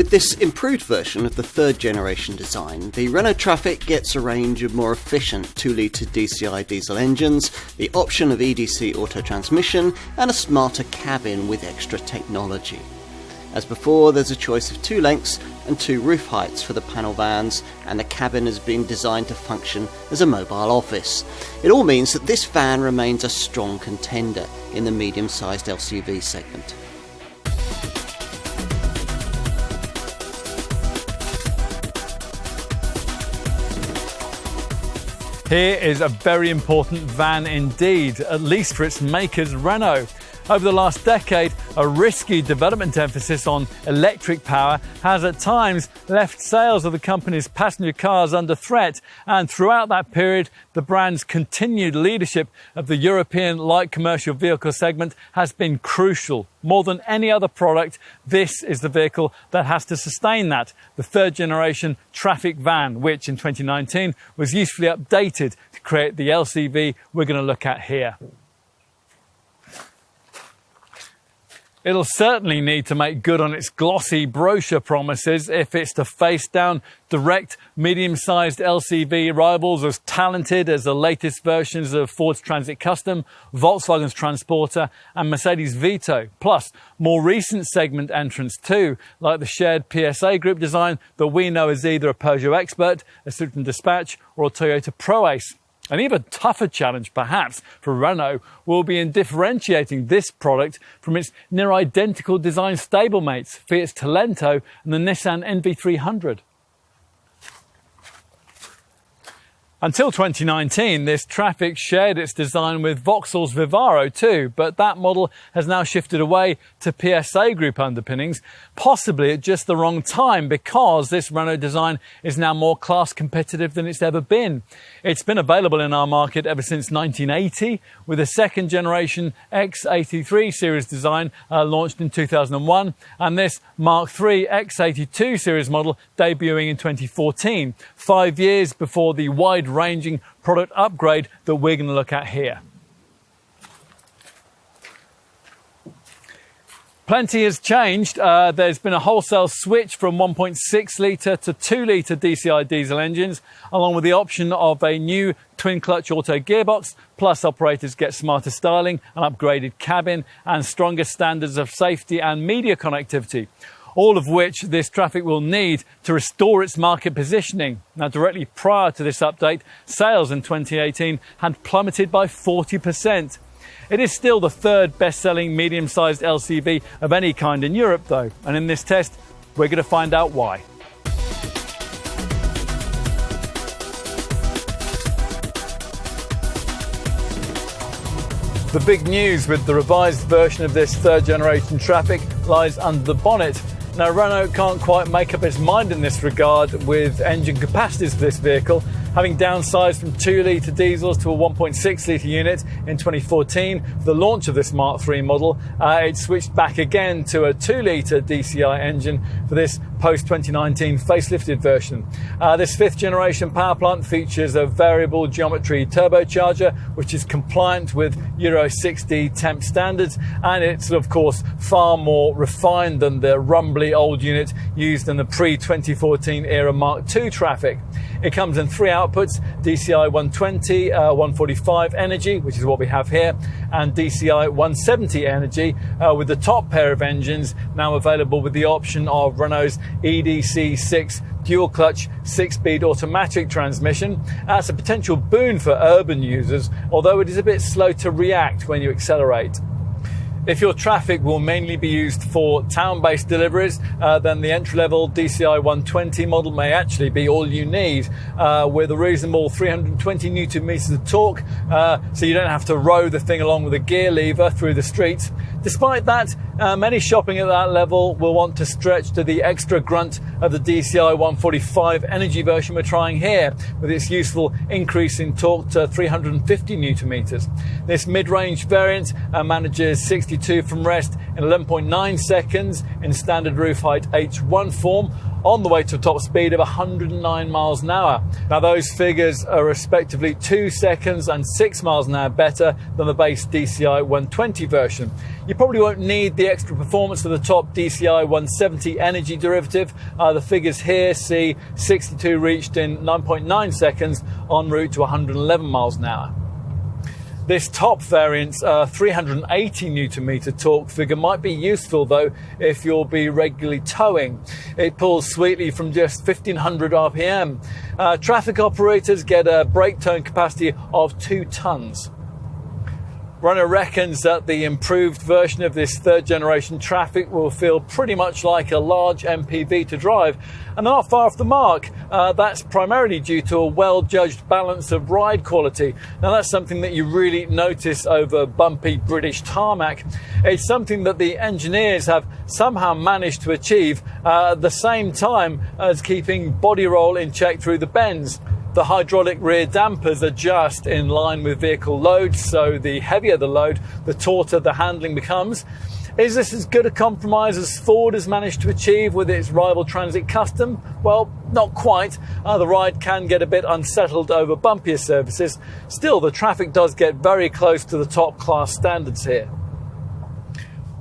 With this improved version of the third generation design, the Renault Trafic gets a range of more efficient 2-litre DCI diesel engines, the option of EDC auto transmission, and a smarter cabin with extra technology. As before, there's a choice of 2 lengths and 2 roof heights for the panel vans, and the cabin has been designed to function as a mobile office. It all means that this van remains a strong contender in the medium-sized LCV segment. Here is a very important van indeed, at least for its makers, Renault. Over the last decade, a risky development emphasis on electric power has at times left sales of the company's passenger cars under threat, and throughout that period, the brand's continued leadership of the European light commercial vehicle segment has been crucial. More than any other product, this is the vehicle that has to sustain that, the third generation Trafic van, which in 2019 was usefully updated to create the LCV we're going to look at here. It'll certainly need to make good on its glossy brochure promises if it's to face down direct medium-sized LCV rivals as talented as the latest versions of Ford's Transit Custom, Volkswagen's Transporter and Mercedes Vito, plus more recent segment entrants too, like the shared PSA Group design that we know as either a Peugeot Expert, a Citroën Dispatch or a Toyota Pro-Ace. An even tougher challenge, perhaps, for Renault will be in differentiating this product from its near-identical design stablemates, Fiat's Talento and the Nissan NV300. Until 2019, this Trafic shared its design with Vauxhall's Vivaro too, but that model has now shifted away to PSA Group underpinnings, possibly at just the wrong time because this Renault design is now more class competitive than it's ever been. It's been available in our market ever since 1980, with a second generation X83 series design launched in 2001, and this Mark III X82 series model debuting in 2014, 5 years before the wide-ranging product upgrade that we're going to look at here. Plenty has changed. There's been a wholesale switch from 1.6 litre to 2 litre DCI diesel engines, along with the option of a new twin-clutch auto gearbox, plus operators get smarter styling, an upgraded cabin and stronger standards of safety and media connectivity, all of which this Trafic will need to restore its market positioning. Now, directly prior to this update, sales in 2018 had plummeted by 40%. It is still the third best-selling medium-sized LCV of any kind in Europe, though, and in this test, we're going to find out why. The big news with the revised version of this third-generation Trafic lies under the bonnet. Now, Renault can't quite make up its mind in this regard with engine capacities for this vehicle, having downsized from 2 litre diesels to a 1.6 litre unit in 2014. For the launch of this Mark III model, it switched back again to a 2 litre DCI engine for this post-2019 facelifted version. This 5th generation power plant features a variable geometry turbocharger, which is compliant with Euro 6D temp standards, and it's of course far more refined than the rumbly old unit used in the pre-2014 era Mark II Trafic. It comes in 3 outputs: DCI 120, 145 energy, which is what we have here, and DCI 170 energy, with the top pair of engines now available with the option of Renault's EDC 6 dual clutch 6-speed automatic transmission. That's a potential boon for urban users, although it is a bit slow to react when you accelerate. If your Trafic will mainly be used for town-based deliveries, then the entry-level DCI 120 model may actually be all you need, with a reasonable 320 Newton meters of torque, so you don't have to row the thing along with a gear lever through the streets. Despite that, many shopping at that level will want to stretch to the extra grunt of the DCI 145 energy version we're trying here, with its useful increase in torque to 350 Newton meters. This mid-range variant manages 62 from rest in 11.9 seconds in standard roof height H1 form, on the way to a top speed of 109 miles an hour. Now those figures are respectively 2 seconds and 6 miles an hour better than the base DCI 120 version. You probably won't need the extra performance of the top DCI 170 energy derivative. The figures here see 62 reached in 9.9 seconds en route to 111 miles an hour. This top variant's 380 Nm torque figure might be useful though if you'll be regularly towing. It pulls sweetly from just 1500 RPM. Trafic operators get a brake tone capacity of 2 tons. Renault reckons that the improved version of this third generation Trafic will feel pretty much like a large MPV to drive, and they're not far off the mark. That's primarily due to a well-judged balance of ride quality. Now that's something that you really notice over bumpy British tarmac. It's something that the engineers have somehow managed to achieve at the same time as keeping body roll in check through the bends. The hydraulic rear dampers adjust in line with vehicle load, so the heavier the load, the tauter the handling becomes. Is this as good a compromise as Ford has managed to achieve with its rival Transit Custom? Well, not quite. The ride can get a bit unsettled over bumpier surfaces. Still, the Trafic does get very close to the top class standards here.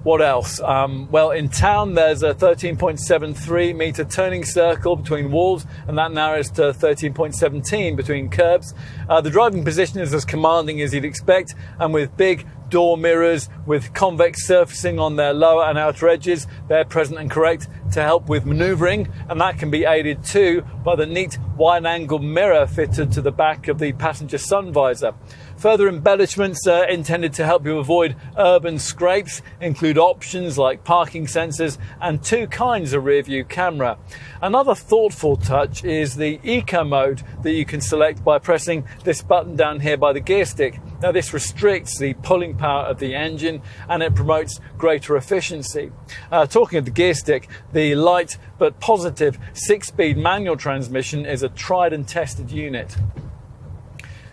What else? Well, in town there's a 13.73 metre turning circle between walls, and that narrows to 13.17 between curbs. The driving position is as commanding as you'd expect, and with big door mirrors with convex surfacing on their lower and outer edges, they're present and correct to help with manoeuvring, and that can be aided too by the neat wide-angle mirror fitted to the back of the passenger sun visor. Further embellishments intended to help you avoid urban scrapes include options like parking sensors and 2 kinds of rear view camera. Another thoughtful touch is the eco mode that you can select by pressing this button down here by the gear stick. Now this restricts the pulling power of the engine and it promotes greater efficiency. Talking of the gear stick, the light but positive 6-speed manual transmission is a tried and tested unit.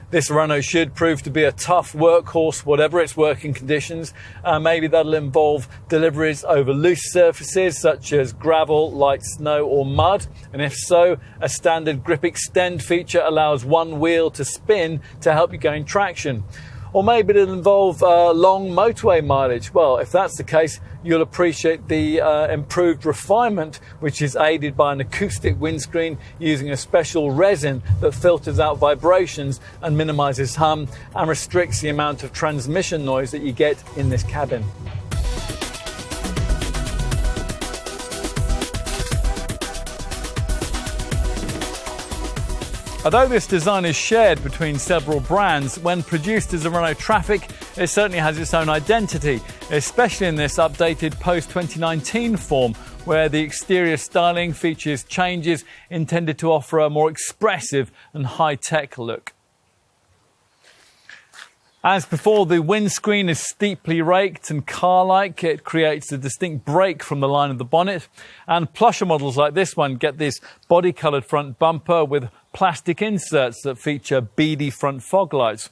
This Renault should prove to be a tough workhorse, whatever its working conditions. Maybe that'll involve deliveries over loose surfaces such as gravel, light snow or mud. And if so, a standard grip extend feature allows one wheel to spin to help you gain traction. Or maybe it'll involve long motorway mileage. Well, if that's the case, you'll appreciate the improved refinement, which is aided by an acoustic windscreen using a special resin that filters out vibrations and minimizes hum and restricts the amount of transmission noise that you get in this cabin. Although this design is shared between several brands, when produced as a Renault Trafic, it certainly has its own identity, especially in this updated post-2019 form, where the exterior styling features changes intended to offer a more expressive and high-tech look. As before, the windscreen is steeply raked and car-like. It creates a distinct break from the line of the bonnet. And plusher models like this one get this body-coloured front bumper with plastic inserts that feature beady front fog lights.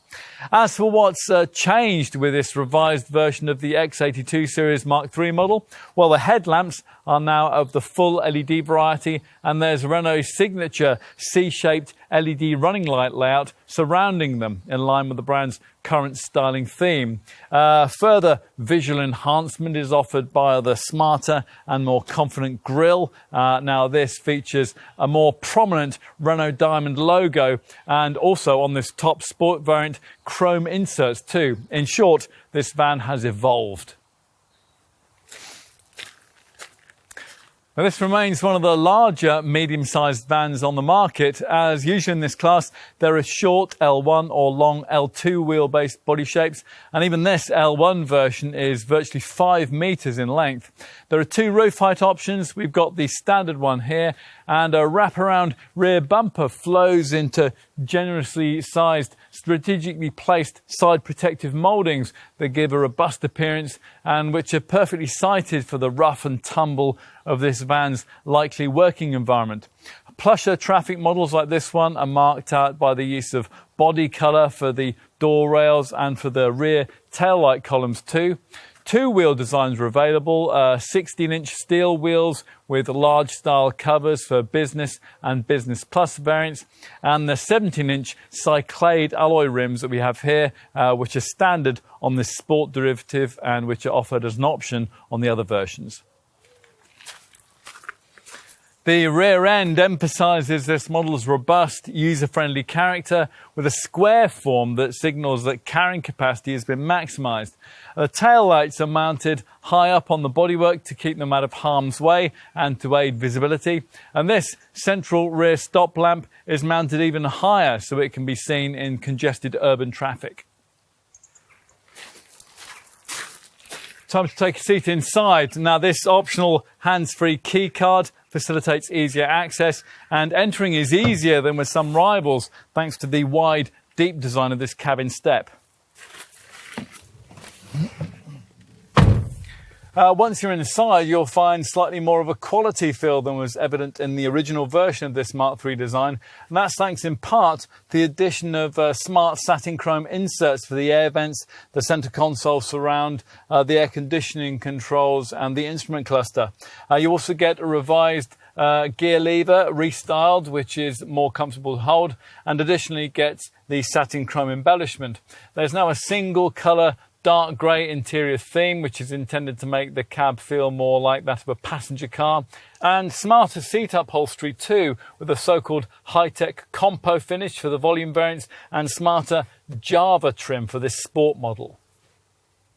As for what's changed with this revised version of the X82 Series Mark III model, well, the headlamps are now of the full LED variety, and there's Renault's signature C-shaped LED running light layout surrounding them in line with the brand's current styling theme. Further visual enhancement is offered by the smarter and more confident grille. Now this features a more prominent Renault Diamond logo, and also on this top sport variant, chrome inserts too. In short, this van has evolved. Now, this remains one of the larger medium-sized vans on the market. As usual in this class, there are short L1 or long L2 wheelbase body shapes, and even this L1 version is virtually 5 metres in length. There are 2 roof height options. We've got the standard one here, and a wraparound rear bumper flows into generously sized, strategically placed side protective mouldings that give a robust appearance and which are perfectly sited for the rough and tumble of this van's likely working environment. Plusher Trafic models like this one are marked out by the use of body colour for the door rails and for the rear taillight columns too. Two wheel designs are available, 16-inch steel wheels with large style covers for business and business plus variants, and the 17-inch cyclade alloy rims that we have here, which are standard on this sport derivative and which are offered as an option on the other versions. The rear end emphasises this model's robust, user-friendly character with a square form that signals that carrying capacity has been maximised. The tail lights are mounted high up on the bodywork to keep them out of harm's way and to aid visibility. And this central rear stop lamp is mounted even higher so it can be seen in congested urban traffic. Time to take a seat inside. Now, this optional hands-free key card facilitates easier access, and entering is easier than with some rivals thanks to the wide, deep design of this cabin step. Once you're inside, you'll find slightly more of a quality feel than was evident in the original version of this Mark III design, and that's thanks in part to the addition of smart satin chrome inserts for the air vents, the centre console surround, the air conditioning controls and the instrument cluster. You also get a revised gear lever restyled, which is more comfortable to hold, and additionally gets the satin chrome embellishment. There's now a single colour dark grey interior theme, which is intended to make the cab feel more like that of a passenger car, and smarter seat upholstery too, with a so-called high-tech compo finish for the volume variants and smarter Java trim for this sport model.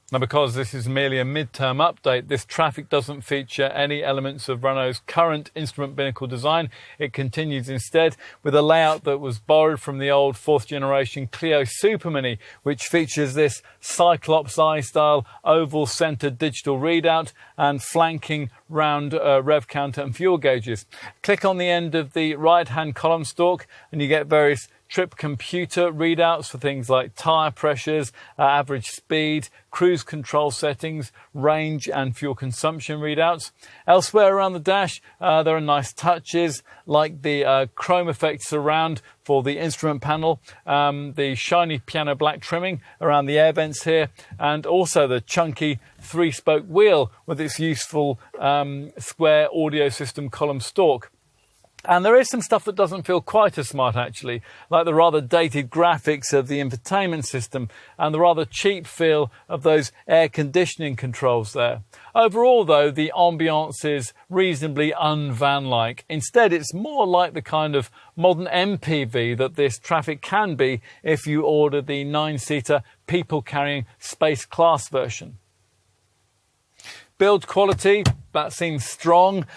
Now, because this is merely a mid-term update, this Trafic doesn't feature any elements of Renault's current instrument binnacle design. It continues instead with a layout that was borrowed from the old 4th generation Clio Super Mini, which features this Cyclops eye-style oval-centred digital readout and flanking round rev counter and fuel gauges. Click on the end of the right-hand column stalk and you get various trip computer readouts for things like tyre pressures, average speed, cruise control settings, range and fuel consumption readouts. Elsewhere around the dash, there are nice touches like the chrome effect surround for the instrument panel, the shiny piano black trimming around the air vents here, and also the chunky 3-spoke wheel with its useful square audio system column stalk. And there is some stuff that doesn't feel quite as smart actually, like the rather dated graphics of the infotainment system and the rather cheap feel of those air conditioning controls there. Overall though, the ambiance is reasonably un-van-like. Instead, it's more like the kind of modern MPV that this Trafic can be if you order the 9-seater people-carrying space class version. Build quality, that seems strong.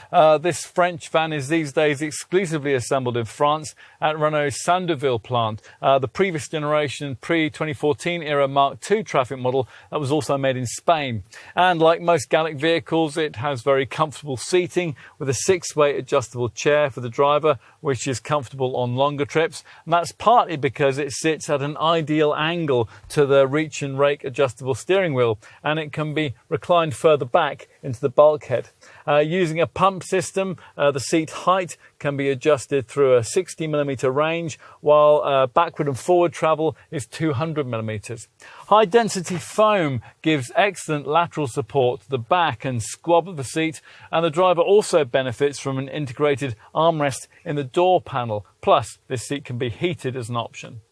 This French van is these days exclusively assembled in France at Renault's Sandouville plant. The previous generation pre-2014 era Mark II Trafic model that was also made in Spain. And like most Gallic vehicles, it has very comfortable seating with a 6-way adjustable chair for the driver, which is comfortable on longer trips. And that's partly because it sits at an ideal angle to the reach and rake adjustable steering wheel, and it can be reclined further back into the bulkhead. Using a pump system, the seat height can be adjusted through a 60mm range, while backward and forward travel is 200mm. High density foam gives excellent lateral support to the back and squab of the seat, and the driver also benefits from an integrated armrest in the door panel. Plus, this seat can be heated as an option.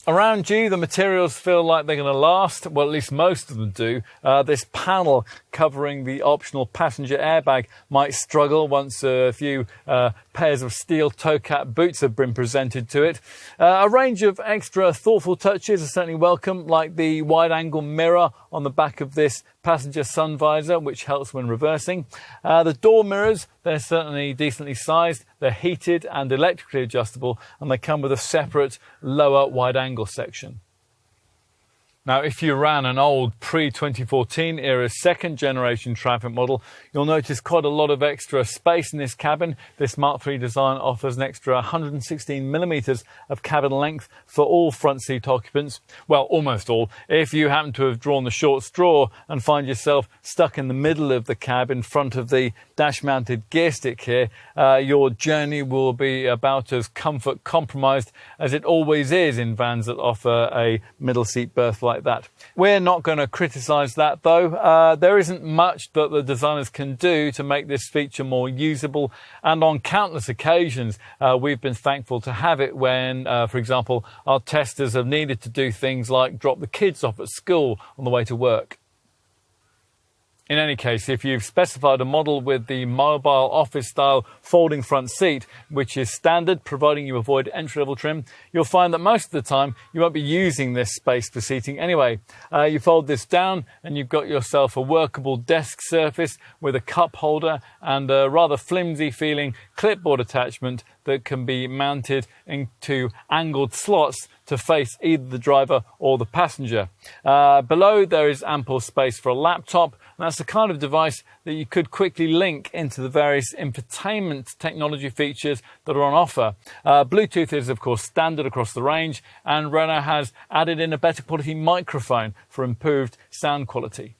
Around you, the materials feel like they're going to last. Well, at least most of them do. This panel covering the optional passenger airbag might struggle once a few pairs of steel toe cap boots have been presented to it. A range of extra thoughtful touches are certainly welcome, like the wide-angle mirror on the back of this passenger sun visor, which helps when reversing. The door mirrors, they're certainly decently sized, they're heated and electrically adjustable, and they come with a separate lower wide-angle section. Now, if you ran an old pre-2014 era 2nd generation Trafic model, you'll notice quite a lot of extra space in this cabin. This Mark III design offers an extra 116mm of cabin length for all front seat occupants. Well, almost all. If you happen to have drawn the short straw and find yourself stuck in the middle of the cab in front of the dash-mounted gear stick here, your journey will be about as comfort compromised as it always is in vans that offer a middle seat berth like like that. We're not going to criticise that though. There isn't much that the designers can do to make this feature more usable, and on countless occasions we've been thankful to have it when, for example, our testers have needed to do things like drop the kids off at school on the way to work. In any case, if you've specified a model with the mobile office style folding front seat, which is standard, providing you avoid entry-level trim, you'll find that most of the time you won't be using this space for seating anyway. You fold this down and you've got yourself a workable desk surface with a cup holder and a rather flimsy feeling clipboard attachment that can be mounted into angled slots to face either the driver or the passenger. Below there is ample space for a laptop, and that's the kind of device that you could quickly link into the various infotainment technology features that are on offer. Bluetooth is of course standard across the range, and Renault has added in a better quality microphone for improved sound quality.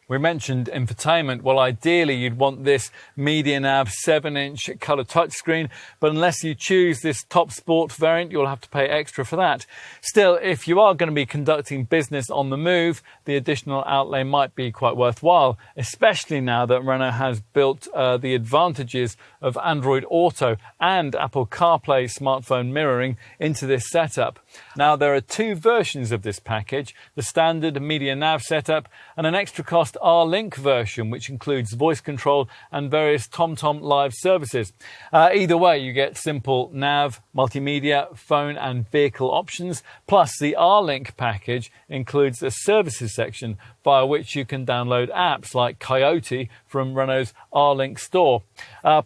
We mentioned infotainment. Well, ideally you'd want this MediaNav 7-inch colour touchscreen, but unless you choose this top sport variant, you'll have to pay extra for that. Still, if you are going to be conducting business on the move, the additional outlay might be quite worthwhile, especially now that Renault has built the advantages of Android Auto and Apple CarPlay smartphone mirroring into this setup. Now, there are two versions of this package, the standard MediaNav setup and an extra cost R-Link version, which includes voice control and various TomTom live services. Either way, you get simple nav, multimedia, phone and vehicle options, plus the R-Link package includes a services section via which you can download apps like Coyote from Renault's R-Link store.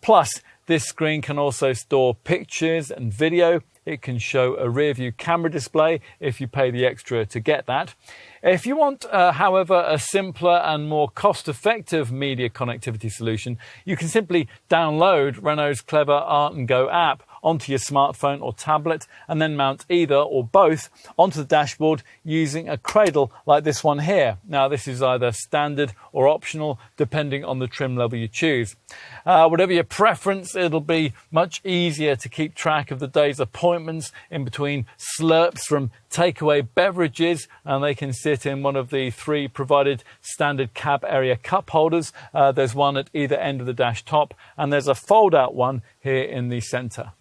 Plus, this screen can also store pictures and video. It can show a rear view camera display if you pay the extra to get that. If you want, however, a simpler and more cost-effective media connectivity solution, you can simply download Renault's clever Art & Go app onto your smartphone or tablet and then mount either or both onto the dashboard using a cradle like this one here. Now, this is either standard or optional depending on the trim level you choose. Whatever your preference, it'll be much easier to keep track of the day's appointments in between slurps from takeaway beverages, and they can sit in one of the three provided standard cab area cup holders. There's one at either end of the dash top, and there's a fold-out one here in the centre.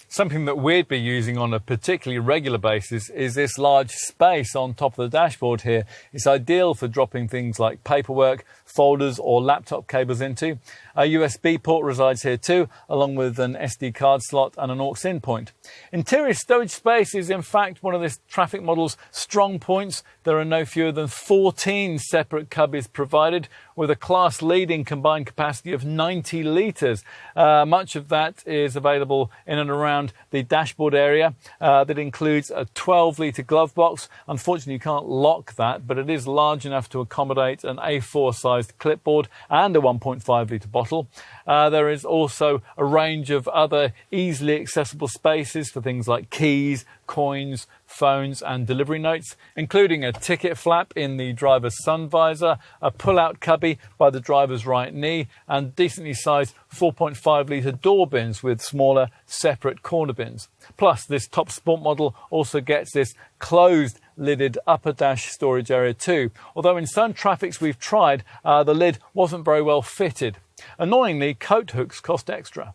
Something that we'd be using on a particularly regular basis is this large space on top of the dashboard here. It's ideal for dropping things like paperwork, folders or laptop cables into. A USB port resides here too, along with an SD card slot and an aux-in point. Interior stowage space is in fact one of this Trafic model's strong points. There are no fewer than 14 separate cubbies provided, with a class-leading combined capacity of 90 litres. Much of that is available in and around the dashboard area. That includes a 12-litre glove box. Unfortunately, you can't lock that, but it is large enough to accommodate an A4-sized clipboard and a 1.5-litre bottle. There is also a range of other easily accessible spaces for things like keys, coins, phones and delivery notes, including a ticket flap in the driver's sun visor, a pull-out cubby by the driver's right knee, and decently sized 4.5-litre door bins with smaller separate corner bins. Plus, this top sport model also gets this closed lidded upper dash storage area too, although in some Trafics we've tried, the lid wasn't very well fitted. Annoyingly, coat hooks cost extra.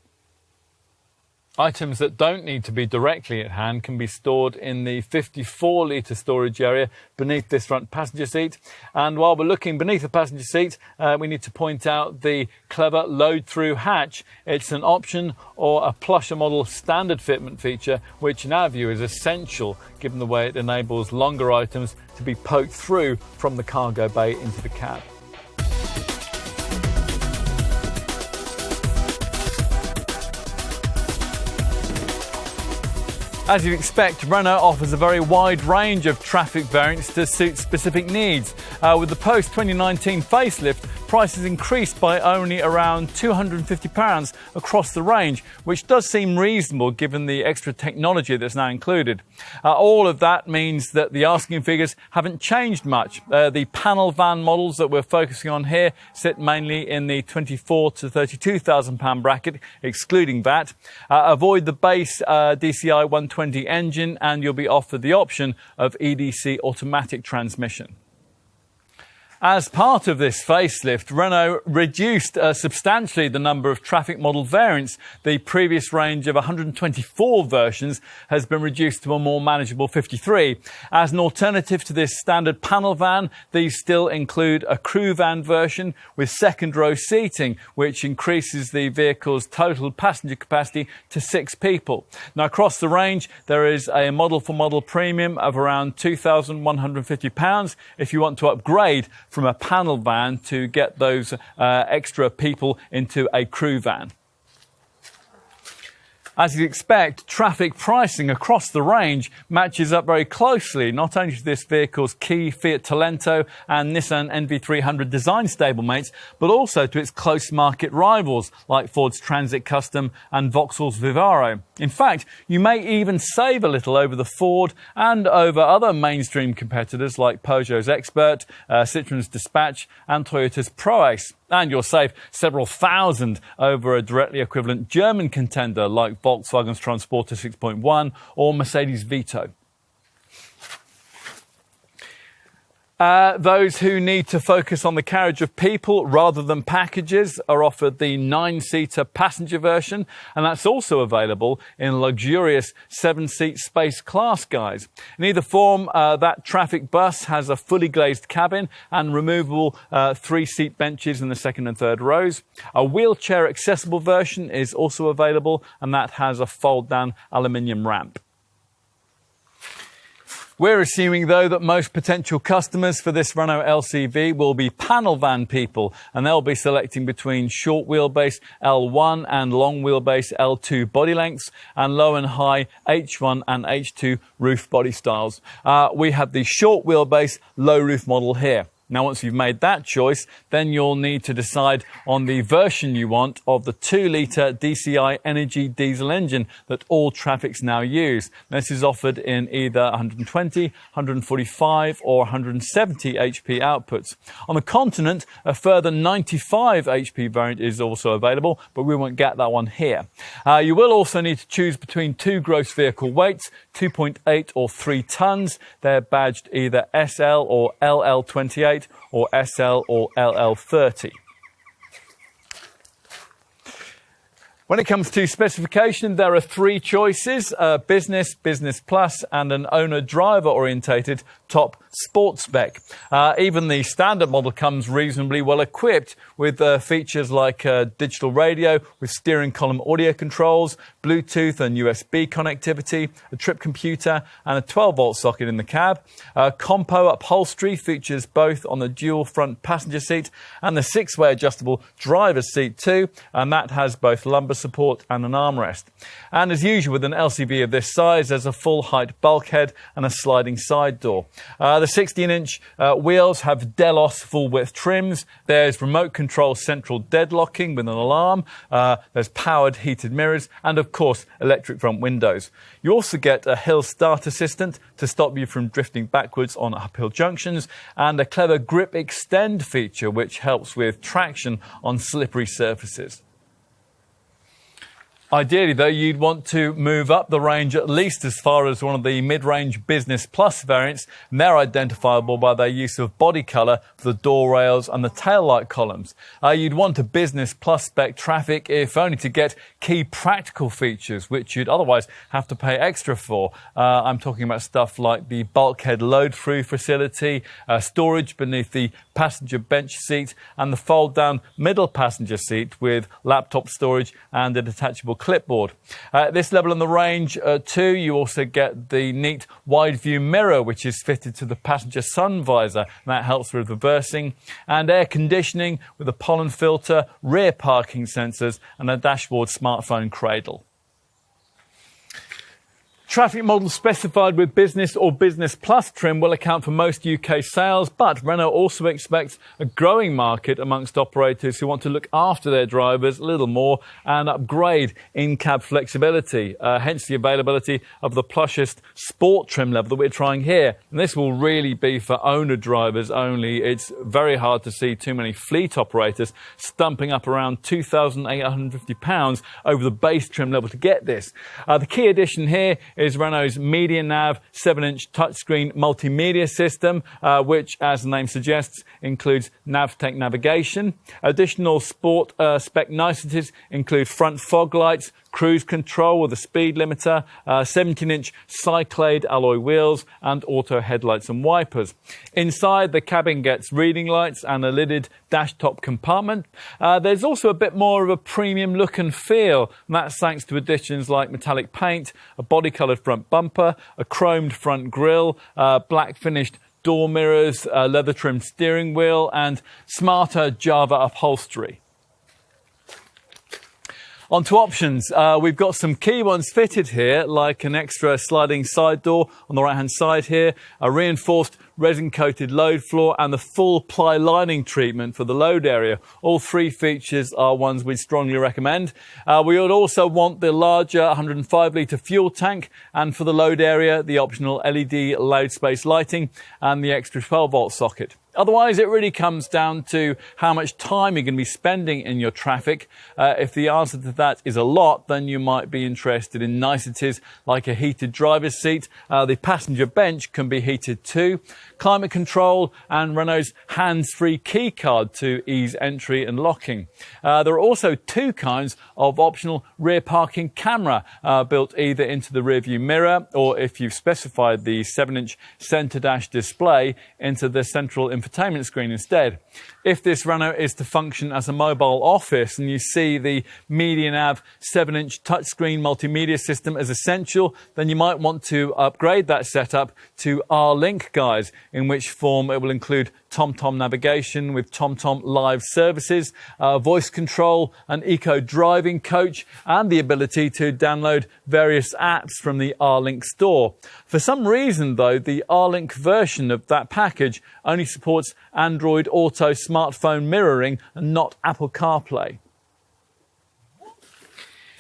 Items that don't need to be directly at hand can be stored in the 54-litre storage area beneath this front passenger seat. And while we're looking beneath the passenger seat, we need to point out the clever load-through hatch. It's an option or a plusher model standard fitment feature, which in our view is essential given the way it enables longer items to be poked through from the cargo bay into the cab. As you'd expect, Renault offers a very wide range of Trafic variants to suit specific needs. With the post-2019 facelift, prices increased by only around £250 across the range, which does seem reasonable given the extra technology that's now included. All of that means that the asking figures haven't changed much. The panel van models that we're focusing on here sit mainly in the £24,000 to £32,000 bracket, excluding VAT. Avoid the base DCI 120 engine and you'll be offered the option of EDC automatic transmission. As part of this facelift, Renault reduced substantially the number of Trafic model variants. The previous range of 124 versions has been reduced to a more manageable 53. As an alternative to this standard panel van, these still include a crew van version with second row seating, which increases the vehicle's total passenger capacity to 6 people. Now, across the range, there is a model-for-model premium of around £2,150 if you want to upgrade from a panel van to get those extra people into a crew van. As you'd expect, Trafic pricing across the range matches up very closely, not only to this vehicle's key Fiat Talento and Nissan NV300 design stablemates, but also to its close market rivals like Ford's Transit Custom and Vauxhall's Vivaro. In fact, you may even save a little over the Ford and over other mainstream competitors like Peugeot's Expert, Citroen's Dispatch and Toyota's ProAce. And you'll save several thousand over a directly equivalent German contender like Volkswagen's Transporter 6.1 or Mercedes Vito. Those who need to focus on the carriage of people rather than packages are offered the 9-seater passenger version, and that's also available in luxurious 7-seat space class guise. In either form, that Trafic bus has a fully glazed cabin and removable 3-seat benches in the second and third rows. A wheelchair accessible version is also available, and that has a fold-down aluminium ramp. We're assuming, though, that most potential customers for this Renault LCV will be panel van people, and they'll be selecting between short wheelbase L1 and long wheelbase L2 body lengths and low and high H1 and H2 roof body styles. We have the short wheelbase low roof model here. Now, once you've made that choice, then you'll need to decide on the version you want of the 2-litre DCI Energy diesel engine that all Trafics now use. This is offered in either 120, 145 or 170 HP outputs. On the continent, a further 95 HP variant is also available, but we won't get that one here. You will also need to choose between 2 gross vehicle weights, 2.8 or 3 tonnes. They're badged either SL or LL28 or SL or LL30. When it comes to specification, there are 3 choices: Business, Business Plus, and an owner-driver orientated top sports spec. Even the standard model comes reasonably well equipped with features like digital radio with steering column audio controls, Bluetooth and USB connectivity, a trip computer and a 12-volt socket in the cab. Compo upholstery features both on the dual front passenger seat and the 6-way adjustable driver's seat too, and that has both lumbar support and an armrest. And as usual with an LCV of this size, there's a full height bulkhead and a sliding side door. The 16-inch wheels have Delos full-width trims. There's remote control central deadlocking with an alarm. There's powered heated mirrors and, of course, electric front windows. You also get a hill start assistant to stop you from drifting backwards on uphill junctions, and a clever grip extend feature which helps with traction on slippery surfaces. Ideally, though, you'd want to move up the range at least as far as one of the mid-range Business Plus variants, and they're identifiable by their use of body colour for the door rails and the taillight columns. You'd want a Business Plus spec Trafic if only to get key practical features, which you'd otherwise have to pay extra for. I'm talking about stuff like the bulkhead load-through facility, storage beneath the passenger bench seat, and the fold-down middle passenger seat with laptop storage and a detachable clipboard. At this level in the range too, you also get the neat wide view mirror which is fitted to the passenger sun visor, and that helps with reversing, and air conditioning with a pollen filter, rear parking sensors and a dashboard smartphone cradle. Trafic models specified with Business or Business Plus trim will account for most UK sales, but Renault also expects a growing market amongst operators who want to look after their drivers a little more and upgrade in-cab flexibility, hence the availability of the plushest sport trim level that we're trying here. And this will really be for owner drivers only. It's very hard to see too many fleet operators stumping up around £2,850 over the base trim level to get this. The key addition here is Renault's Media Nav 7-inch touchscreen multimedia system, which, as the name suggests, includes Navtech navigation. Additional sport spec niceties include front fog lights, cruise control with a speed limiter, 17-inch cyclade alloy wheels and auto headlights and wipers. Inside, the cabin gets reading lights and a lidded dash top compartment. There's also a bit more of a premium look and feel, and that's thanks to additions like metallic paint, a body-coloured front bumper, a chromed front grille, black finished door mirrors, leather-trimmed steering wheel and smarter Java upholstery. On to options. We've got some key ones fitted here, like an extra sliding side door on the right-hand side here, a reinforced resin-coated load floor and the full ply lining treatment for the load area. All three features are ones we'd strongly recommend. We would also want the larger 105-litre fuel tank, and for the load area, the optional LED load space lighting and the extra 12-volt socket. Otherwise, it really comes down to how much time you're going to be spending in your Trafic. If the answer to that is a lot, then you might be interested in niceties like a heated driver's seat. The passenger bench can be heated too. Climate control and Renault's hands-free key card to ease entry and locking. There are also two kinds of optional rear parking camera built either into the rearview mirror or, if you've specified the 7-inch centre dash display, into the central infotainment screen instead. If this Renault is to function as a mobile office and you see the Media Nav 7-inch touchscreen multimedia system as essential, then you might want to upgrade that setup to R-Link, guys, in which form it will include TomTom navigation with TomTom live services, voice control, an eco driving coach, and the ability to download various apps from the R-Link store. For some reason, though, the R-Link version of that package only supports Android Auto smartphone mirroring and not Apple CarPlay.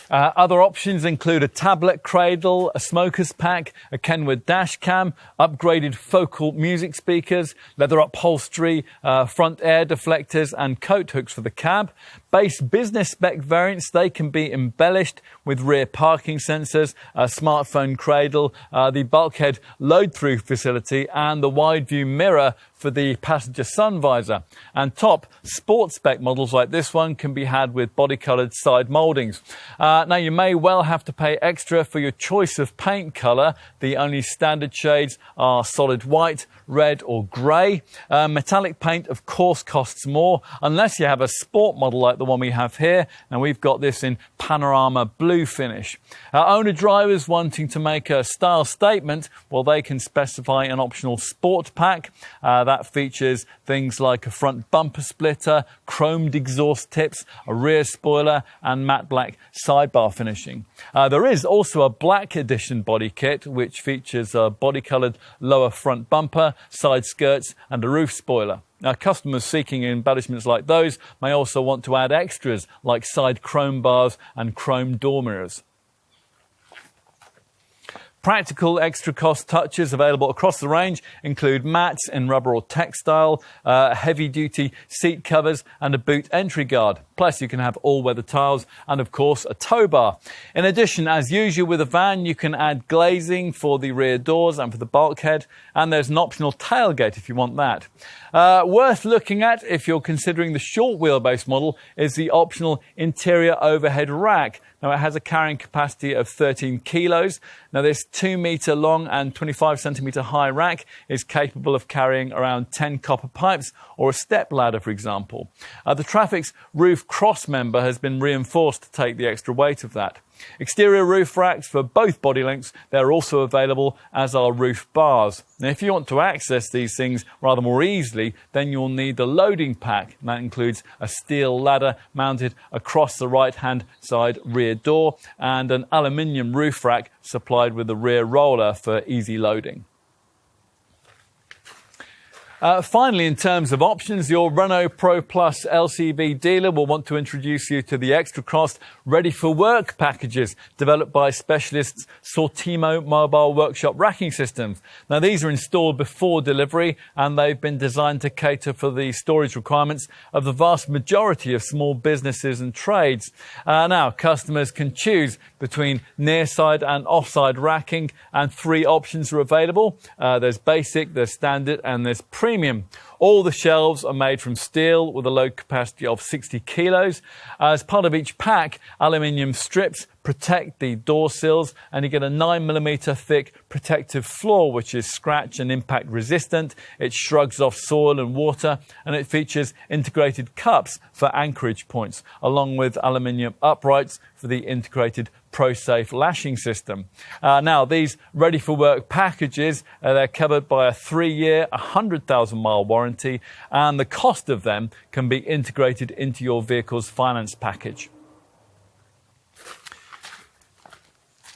Other options include a tablet cradle, a smoker's pack, a Kenwood dash cam, upgraded focal music speakers, leather upholstery, front air deflectors and coat hooks for the cab. Base business spec variants, they can be embellished with rear parking sensors, a smartphone cradle, the bulkhead load-through facility and the wide view mirror for the passenger sun visor. And top sport spec models like this one can be had with body-coloured side mouldings. Now you may well have to pay extra for your choice of paint colour. The only standard shades are solid white, red or grey. Metallic paint of course costs more unless you have a sport model like the one we have here, and we've got this in panorama blue finish. Owner drivers wanting to make a style statement, well, they can specify an optional sport pack. That features things like a front bumper splitter, chromed exhaust tips, a rear spoiler and matte black sidebar finishing. There is also a black edition body kit which features a body-coloured lower front bumper, side skirts and a roof spoiler. Now, customers seeking embellishments like those may also want to add extras like side chrome bars and chrome door mirrors. Practical extra cost touches available across the range include mats in rubber or textile, heavy duty seat covers and a boot entry guard. Plus you can have all-weather tiles and of course a tow bar. In addition, as usual with a van, you can add glazing for the rear doors and for the bulkhead, and there's an optional tailgate if you want that. Worth looking at if you're considering the short wheelbase model is the optional interior overhead rack. Now, it has a carrying capacity of 13 kilos. Now, this 2-metre long and 25 centimetre high rack is capable of carrying around 10 copper pipes or a step ladder, for example. The Trafic's roof cross member has been reinforced to take the extra weight of that. Exterior roof racks for both body lengths, they're also available, as are roof bars. Now, if you want to access these things rather more easily, then you'll need the loading pack. And that includes a steel ladder mounted across the right-hand side rear door and an aluminium roof rack supplied with a rear roller for easy loading. Finally, in terms of options, your Renault Pro Plus LCV dealer will want to introduce you to the extra cost Ready for Work packages developed by specialists Sortimo Mobile Workshop Racking Systems. Now, these are installed before delivery and they've been designed to cater for the storage requirements of the vast majority of small businesses and trades. Now, customers can choose between near-side and off-side racking, and 3 options are available. There's basic, there's standard and there's premium. All the shelves are made from steel with a load capacity of 60 kilos. As part of each pack, aluminium strips protect the door sills, and you get a 9mm thick protective floor which is scratch and impact resistant. It shrugs off soil and water, and it features integrated cups for anchorage points, along with aluminium uprights for the integrated ProSafe lashing system. Now, these Ready for Work packages, they're covered by a 3-year, 100,000-mile warranty, and the cost of them can be integrated into your vehicle's finance package.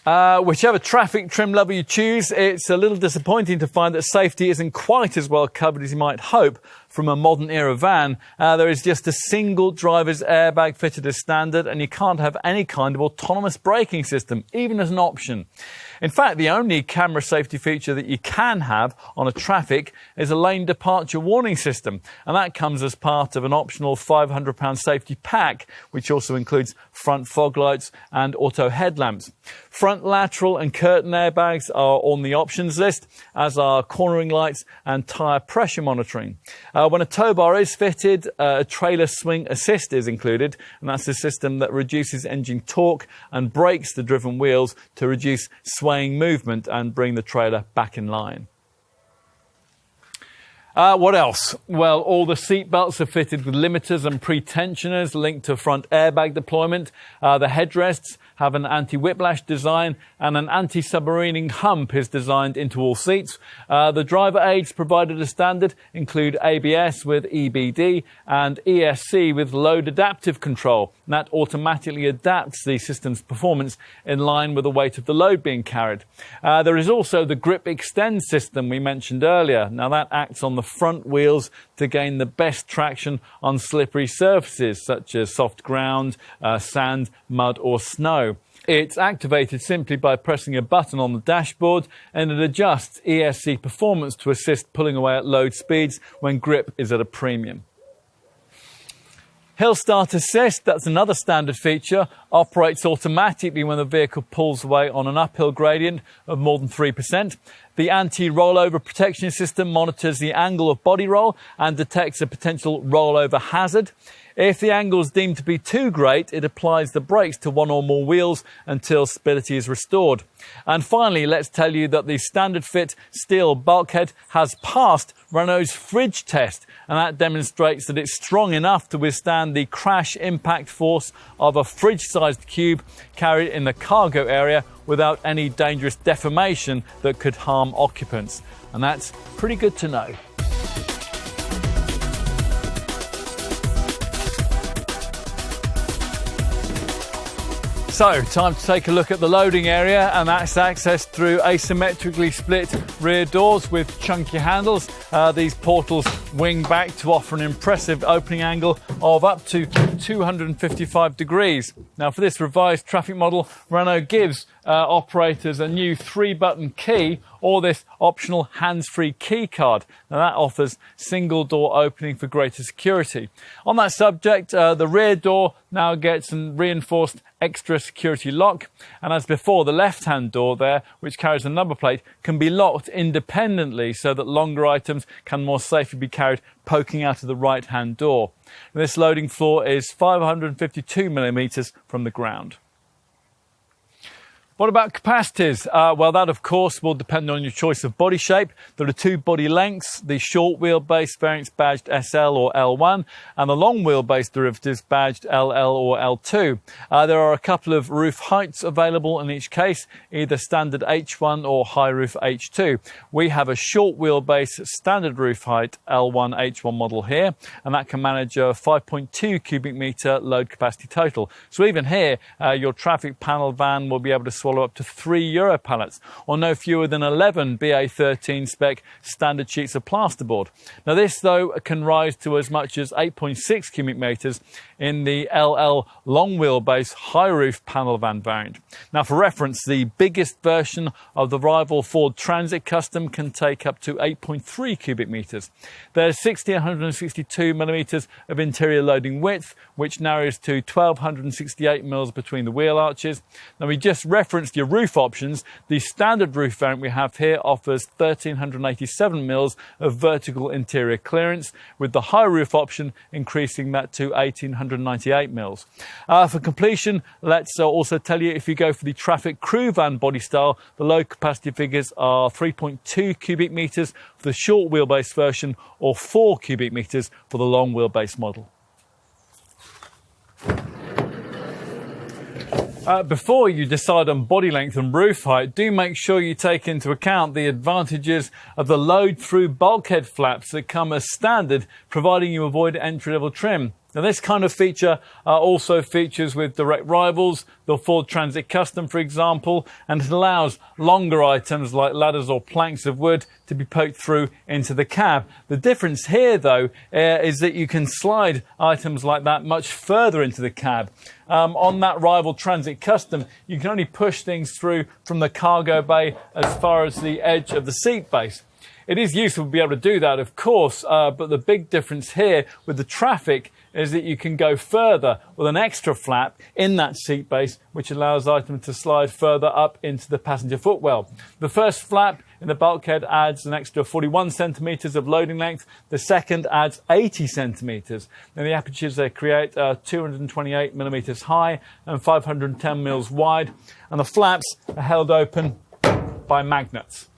Whichever Trafic trim level you choose, it's a little disappointing to find that safety isn't quite as well covered as you might hope from a modern era van. There is just a single driver's airbag fitted as standard, and you can't have any kind of autonomous braking system, even as an option. In fact, the only camera safety feature that you can have on a Trafic is a lane departure warning system, and that comes as part of an optional £500 safety pack, which also includes front fog lights and auto headlamps. Front lateral and curtain airbags are on the options list, as are cornering lights and tyre pressure monitoring. When a tow bar is fitted, a trailer swing assist is included, and that's a system that reduces engine torque and brakes the driven wheels to reduce swaying movement and bring the trailer back in line. What else? Well, all the seat belts are fitted with limiters and pre-tensioners linked to front airbag deployment. The headrests have an anti-whiplash design, and an anti-submarining hump is designed into all seats. The driver aids provided as standard include ABS with EBD and ESC with load adaptive control. And that automatically adapts the system's performance in line with the weight of the load being carried. There is also the grip extend system we mentioned earlier. Now, that acts on the front wheels to gain the best traction on slippery surfaces such as soft ground, sand, mud or snow. It's activated simply by pressing a button on the dashboard, and it adjusts ESC performance to assist pulling away at load speeds when grip is at a premium. Hill Start Assist, that's another standard feature, operates automatically when the vehicle pulls away on an uphill gradient of more than 3%. The anti-rollover protection system monitors the angle of body roll and detects a potential rollover hazard. If the angle is deemed to be too great, it applies the brakes to one or more wheels until stability is restored. And finally, let's tell you that the standard fit steel bulkhead has passed Renault's fridge test, and that demonstrates that it's strong enough to withstand the crash impact force of a fridge-sized cube carried in the cargo area without any dangerous deformation that could harm occupants. And that's pretty good to know. So, time to take a look at the loading area, and that's accessed through asymmetrically split rear doors with chunky handles. These portals wing back to offer an impressive opening angle of up to 255 degrees. Now, for this revised Trafic model, Renault gives operators a new 3-button key or this optional hands-free key card. Now, that offers single door opening for greater security. On that subject, the rear door now gets a reinforced extra security lock, and as before, the left-hand door there, which carries a number plate, can be locked independently so that longer items can more safely be carried poking out of the right-hand door. And this loading floor is 552mm from the ground. What about capacities? Well, that of course will depend on your choice of body shape. There are two body lengths, the short wheelbase variants badged SL or L1 and the long wheelbase derivatives badged LL or L2. There are a couple of roof heights available in each case, either standard H1 or high roof H2. We have a short wheelbase standard roof height L1 H1 model here, and that can manage a 5.2 cubic metre load capacity total. So even here, your Trafic panel van will be able to swallow up to 3 Euro pallets, or no fewer than 11 BA13 spec standard sheets of plasterboard. Now this though can rise to as much as 8.6 cubic metres in the LL long wheelbase high roof panel van variant. Now for reference, the biggest version of the rival Ford Transit Custom can take up to 8.3 cubic metres. There's 1,662 millimetres of interior loading width, which narrows to 1,268 mils between the wheel arches. Now we just referenced your roof options. The standard roof variant we have here offers 1,387 mils of vertical interior clearance, with the high roof option increasing that to 1,898 mils. For completion, let's also tell you, if you go for the Trafic crew van body style, the load capacity figures are 3.2 cubic metres for the short wheelbase version or 4 cubic metres for the long wheelbase model. Before you decide on body length and roof height, do make sure you take into account the advantages of the load-through bulkhead flaps that come as standard, providing you avoid entry-level trim. Now this kind of feature also features with direct rivals, the Ford Transit Custom for example, and it allows longer items like ladders or planks of wood to be poked through into the cab. The difference here though is that you can slide items like that much further into the cab. On that rival Transit Custom, you can only push things through from the cargo bay as far as the edge of the seat base. It is useful to be able to do that, of course, but the big difference here with the Trafic is that you can go further with an extra flap in that seat base, which allows items to slide further up into the passenger footwell. The first flap in the bulkhead adds an extra 41 centimetres of loading length. The second adds 80 centimetres. And the apertures they create are 228 millimetres high and 510 mils wide. And the flaps are held open by magnets.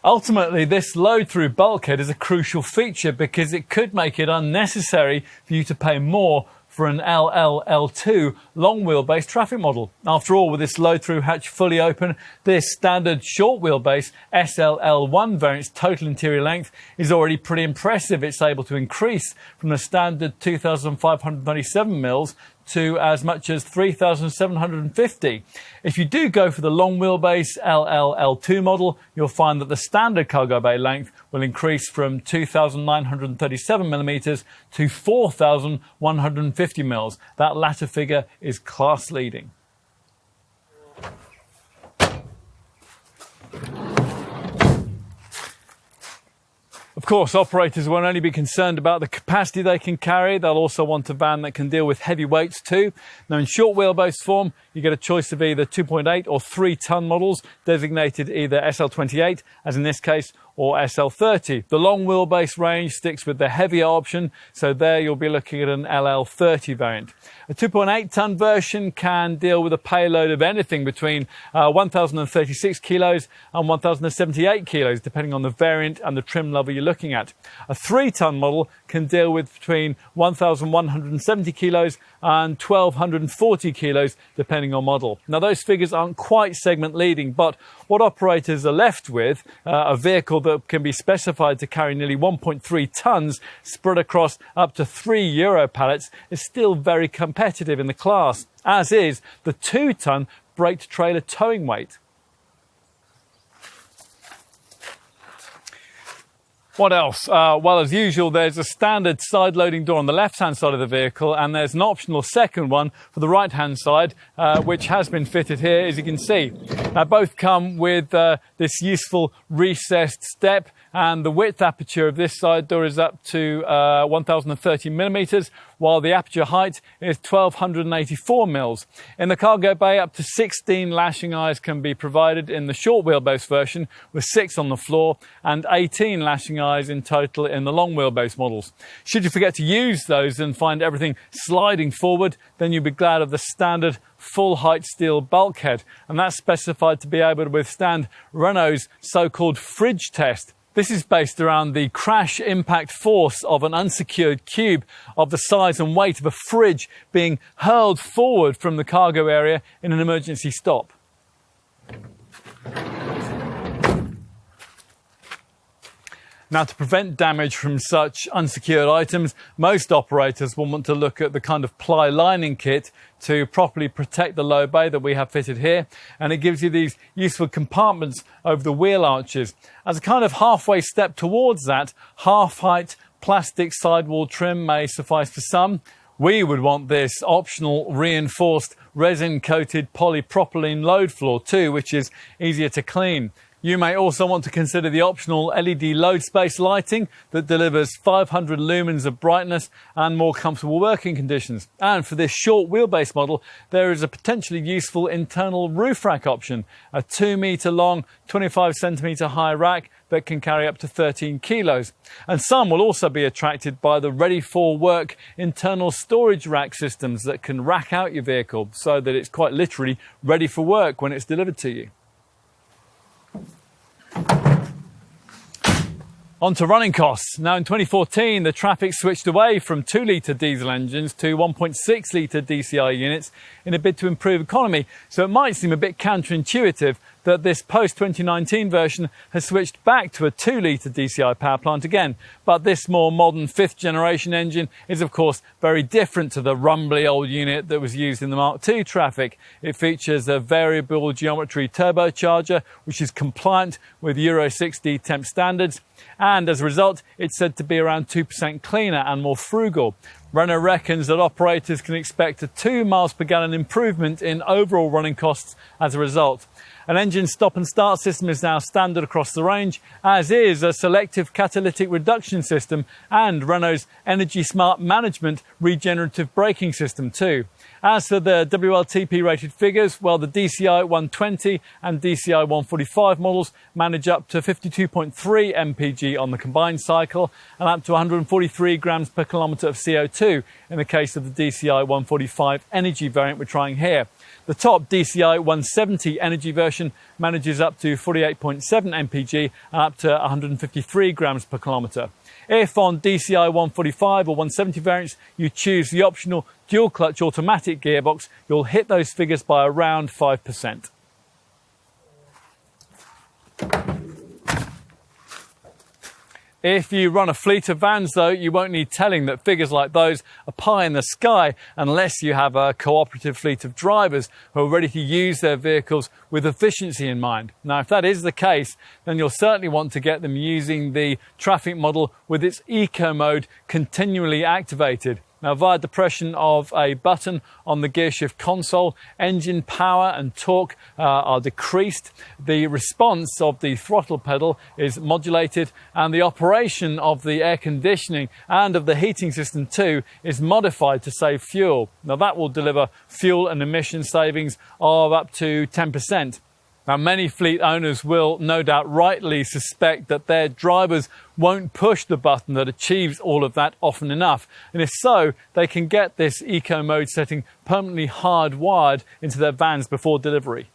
Ultimately, this load-through bulkhead is a crucial feature because it could make it unnecessary for you to pay more for an LL-L2 long wheelbase Trafic model. After all, with this load-through hatch fully open, this standard short wheelbase SL-L1 variant's total interior length is already pretty impressive. It's able to increase from the standard 2,597 mils to as much as 3,750. If you do go for the long wheelbase LL-L2 model, you'll find that the standard cargo bay length will increase from 2,937 millimetres to 4,150 mils. That latter figure is class leading. Of course, operators won't only be concerned about the capacity they can carry, they'll also want a van that can deal with heavy weights too. Now in short wheelbase form, you get a choice of either 2.8 or 3 tonne models, designated either SL28, as in this case, or SL30. The long wheelbase range sticks with the heavier option, so there you'll be looking at an LL30 variant. A 2.8 tonne version can deal with a payload of anything between 1,036 kilos and 1,078 kilos, depending on the variant and the trim level you're looking at. A 3 tonne model can deal with between 1,170 kilos and 1,240 kilos, depending on model. Now those figures aren't quite segment leading, but what operators are left with, a vehicle that can be specified to carry nearly 1.3 tonnes spread across up to 3 Euro pallets, is still very competitive in the class, as is the 2 tonne braked trailer towing weight. What else? Well, as usual, there's a standard side loading door on the left-hand side of the vehicle, and there's an optional second one for the right-hand side, which has been fitted here, as you can see. Both come with this useful recessed step, and the width aperture of this side door is up to 1,030 millimetres, while the aperture height is 1,284 mils. In the cargo bay, up to 16 lashing eyes can be provided in the short wheelbase version, with 6 on the floor, and 18 lashing eyes in total in the long wheelbase models. Should you forget to use those and find everything sliding forward, then you'll be glad of the standard full height steel bulkhead, and that's specified to be able to withstand Renault's so-called fridge test. This is based around the crash impact force of an unsecured cube of the size and weight of a fridge being hurled forward from the cargo area in an emergency stop. Now, to prevent damage from such unsecured items, most operators will want to look at the kind of ply lining kit to properly protect the low bay that we have fitted here, and it gives you these useful compartments over the wheel arches. As a kind of halfway step towards that, half-height plastic sidewall trim may suffice for some. We would want this optional reinforced resin-coated polypropylene load floor too, which is easier to clean. You may also want to consider the optional LED load space lighting that delivers 500 lumens of brightness and more comfortable working conditions. And for this short wheelbase model, there is a potentially useful internal roof rack option, a 2 metre long, 25 centimetre high rack that can carry up to 13 kilos. And some will also be attracted by the ready for work internal storage rack systems that can rack out your vehicle so that it's quite literally ready for work when it's delivered to you. On to running costs. Now, in 2014, the Trafic switched away from 2-litre diesel engines to 1.6-litre DCI units in a bid to improve economy. So it might seem a bit counterintuitive that this post-2019 version has switched back to a 2-litre DCI power plant again. But this more modern 5th generation engine is, of course, very different to the rumbly old unit that was used in the Mark II Trafic. It features a variable geometry turbocharger, which is compliant with Euro 6D temp standards. And as a result, it's said to be around 2% cleaner and more frugal. Renault reckons that operators can expect a 2 miles per gallon improvement in overall running costs as a result. An engine stop and start system is now standard across the range, as is a selective catalytic reduction system and Renault's Energy Smart Management regenerative braking system too. As for the WLTP rated figures, well, the DCI 120 and DCI 145 models manage up to 52.3 mpg on the combined cycle and up to 143 grams per kilometre of CO2 in the case of the DCI 145 Energy variant we're trying here. The top DCI 170 Energy version manages up to 48.7 mpg and up to 153 grams per kilometre. If on DCI 145 or 170 variants you choose the optional dual clutch automatic gearbox, you'll hit those figures by around 5%. If you run a fleet of vans, though, you won't need telling that figures like those are pie in the sky unless you have a cooperative fleet of drivers who are ready to use their vehicles with efficiency in mind. Now, if that is the case, then you'll certainly want to get them using the Trafic model with its eco mode continually activated. Now, via depression of a button on the gearshift console, engine power and torque are decreased, the response of the throttle pedal is modulated, and the operation of the air conditioning and of the heating system too is modified to save fuel. Now, that will deliver fuel and emission savings of up to 10%. Now, many fleet owners will no doubt rightly suspect that their drivers won't push the button that achieves all of that often enough. And if so, they can get this eco mode setting permanently hardwired into their vans before delivery.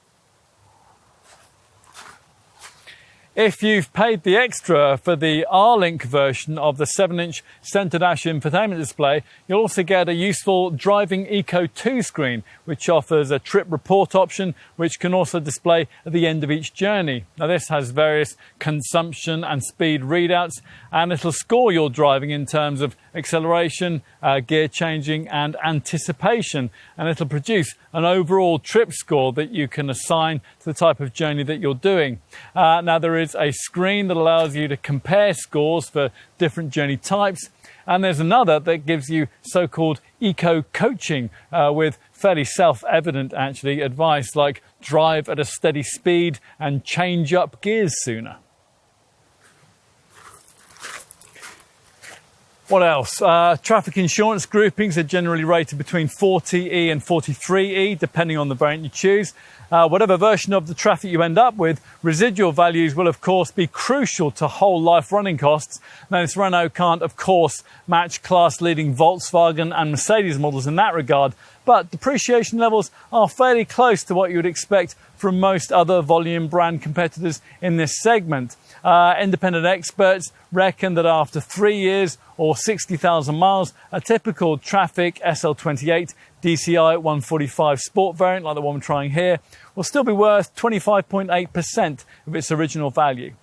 If you've paid the extra for the R-Link version of the 7-inch centre dash infotainment display, you'll also get a useful Driving Eco 2 screen, which offers a trip report option, which can also display at the end of each journey. Now, this has various consumption and speed readouts, and it'll score your driving in terms of acceleration, gear changing and anticipation, and it'll produce an overall trip score that you can assign to the type of journey that you're doing. Now, there is a screen that allows you to compare scores for different journey types, and there's another that gives you so-called eco coaching with fairly self-evident actually advice like drive at a steady speed and change up gears sooner. What else? Traffic insurance groupings are generally rated between 40E and 43E, depending on the variant you choose. Whatever version of the Trafic you end up with, residual values will of course be crucial to whole life running costs. Now this Renault can't of course match class leading Volkswagen and Mercedes models in that regard, but depreciation levels are fairly close to what you would expect from most other volume brand competitors in this segment. Independent experts reckon that after 3 years or 60,000 miles, a typical Trafic SL28 DCI 145 Sport variant, like the one we're trying here, will still be worth 25.8% of its original value.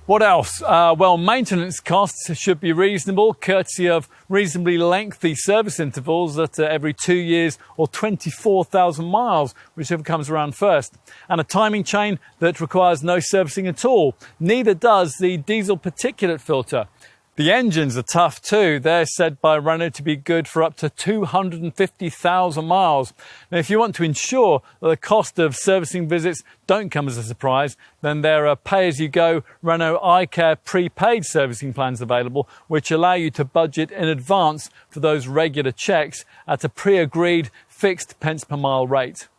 What else? Well, maintenance costs should be reasonable, courtesy of reasonably lengthy service intervals at every 2 years or 24,000 miles, whichever comes around first. And a timing chain that requires no servicing at all. Neither does the diesel particulate filter. The engines are tough too. They're said by Renault to be good for up to 250,000 miles. Now, if you want to ensure that the cost of servicing visits don't come as a surprise, then there are pay-as-you-go Renault iCare prepaid servicing plans available, which allow you to budget in advance for those regular checks at a pre-agreed fixed pence per mile rate.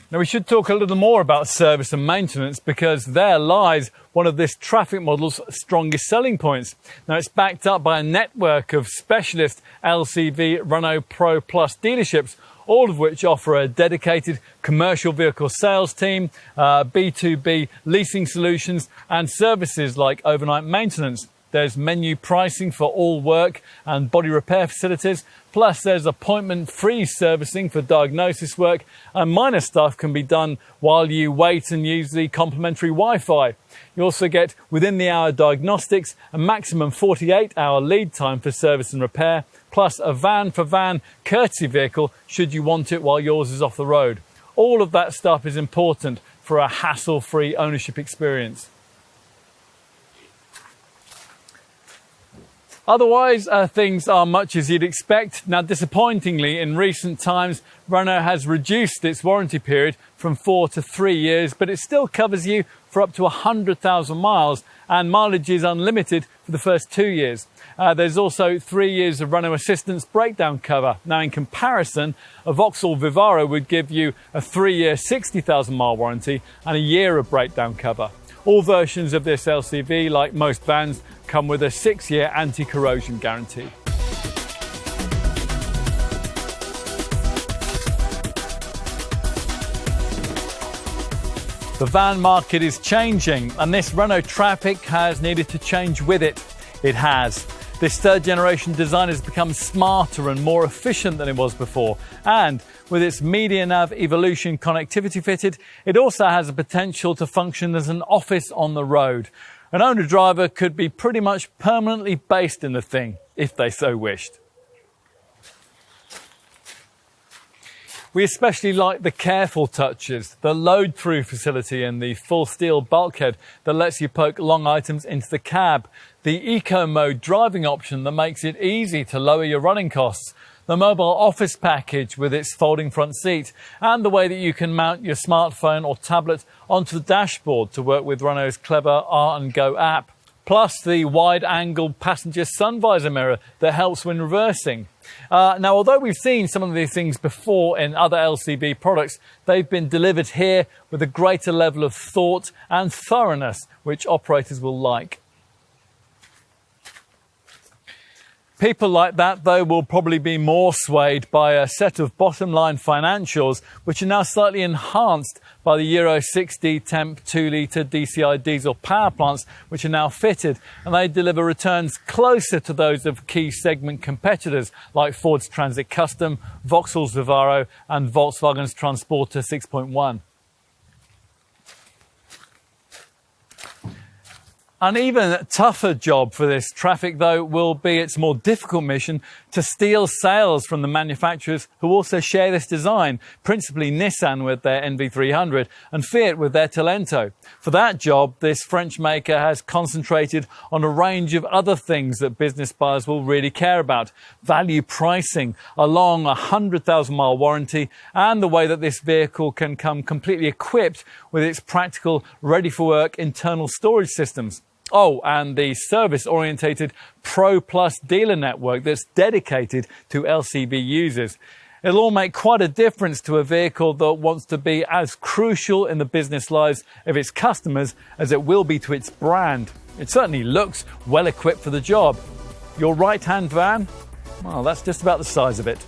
Now we should talk a little more about service and maintenance, because there lies one of this Trafic model's strongest selling points. Now it's backed up by a network of specialist LCV Renault Pro Plus dealerships, all of which offer a dedicated commercial vehicle sales team, B2B leasing solutions and services like overnight maintenance. There's menu pricing for all work and body repair facilities. Plus, there's appointment-free servicing for diagnosis work, and minor stuff can be done while you wait and use the complimentary Wi-Fi. You also get within-the-hour diagnostics, a maximum 48-hour lead time for service and repair, plus a van-for-van courtesy vehicle should you want it while yours is off the road. All of that stuff is important for a hassle-free ownership experience. Otherwise, things are much as you'd expect. Now, disappointingly, in recent times, Renault has reduced its warranty period from 4 to 3 years, but it still covers you for up to 100,000 miles, and mileage is unlimited for the first 2 years. There's also 3 years of Renault Assistance breakdown cover. Now, in comparison, a Vauxhall Vivaro would give you a 3-year 60,000 mile warranty and a year of breakdown cover. All versions of this LCV, like most vans, come with a 6-year anti-corrosion guarantee. The van market is changing, and this Renault Trafic has needed to change with it. It has. This third generation design has become smarter and more efficient than it was before, and with its MediaNav Evolution connectivity fitted, it also has the potential to function as an office on the road. An owner-driver could be pretty much permanently based in the thing, if they so wished. We especially like the careful touches, the load-through facility and the full steel bulkhead that lets you poke long items into the cab, the eco-mode driving option that makes it easy to lower your running costs, the mobile office package with its folding front seat, and the way that you can mount your smartphone or tablet onto the dashboard to work with Renault's clever R&Go app. Plus the wide-angle passenger sun visor mirror that helps when reversing. Now, although we've seen some of these things before in other LCV products, they've been delivered here with a greater level of thought and thoroughness, which operators will like. People like that, though, will probably be more swayed by a set of bottom-line financials, which are now slightly enhanced by the Euro 6D temp 2-litre DCI diesel power plants, which are now fitted, and they deliver returns closer to those of key segment competitors like Ford's Transit Custom, Vauxhall's Vivaro, and Volkswagen's Transporter 6.1. An even tougher job for this Trafic, though, will be its more difficult mission to steal sales from the manufacturers who also share this design, principally Nissan with their NV300 and Fiat with their Talento. For that job, this French maker has concentrated on a range of other things that business buyers will really care about: value pricing, a long 100,000-mile warranty, and the way that this vehicle can come completely equipped with its practical, ready-for-work internal storage systems. Oh, and the service-orientated Pro Plus dealer network that's dedicated to LCV users. It'll all make quite a difference to a vehicle that wants to be as crucial in the business lives of its customers as it will be to its brand. It certainly looks well equipped for the job. Your right-hand van? Well, that's just about the size of it.